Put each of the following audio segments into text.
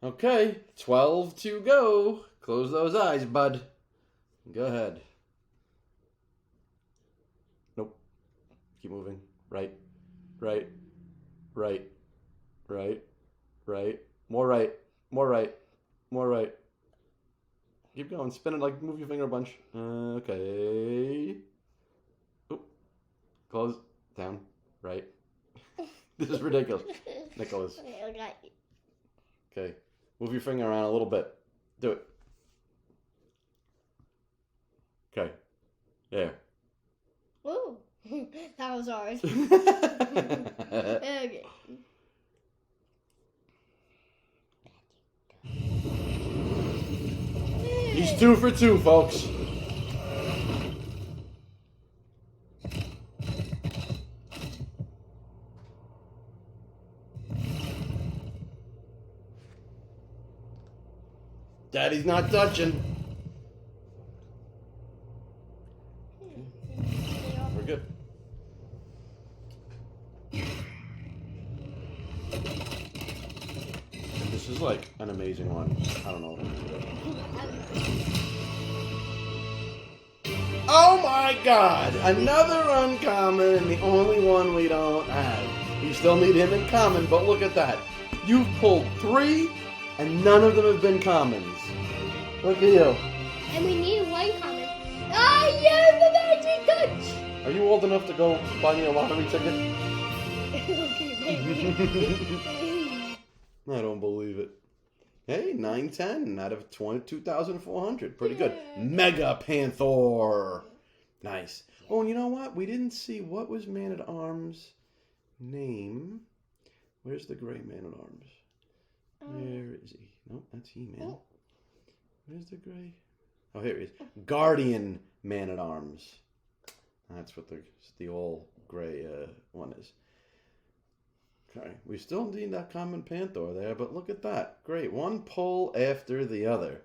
Okay, 12 to go. Close those eyes, bud. Go ahead. Nope. Keep moving. Right, right, right, right, right. More right, more right, more right. Keep going. Spin it like move your finger a bunch. Okay. Oop. Close. Down. Right. This is ridiculous. Nicholas. Okay. Move your finger around a little bit. Do it. Okay. There. Ooh. That was hard. Okay. He's 2 for 2, folks. Daddy's not touching. We're good. And this is like an amazing one. I don't know what I'm gonna do. Oh my god! Another uncommon and the only one we don't have. We still need him in common, but look at that. You've pulled 3 and none of them have been commons. Look at you. And we need one comment. Ah, yeah, the magic touch! Are you old enough to go buy me a lottery ticket? Okay, baby. I don't believe it. Hey, 910 out of 22,400. Pretty good. Mega Panther. Nice. Oh, and you know what? We didn't see what was Man-at-Arms' name. Where's the gray Man-at-Arms? Where is he? Nope, that's He-Man. Where's the gray? Oh, here he is. Guardian Man-at-Arms. That's what the all gray one is. Okay, we still need that common Panther there, but look at that. Great. One pull after the other.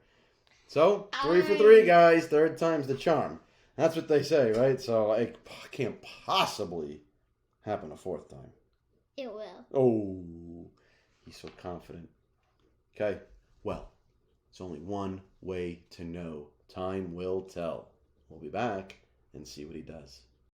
So, 3 for 3, guys. Third time's the charm. That's what they say, right? So, it can't possibly happen a 4th time. It will. Oh, he's so confident. Okay, well, it's only one way to know. Time will tell. We'll be back and see what he does.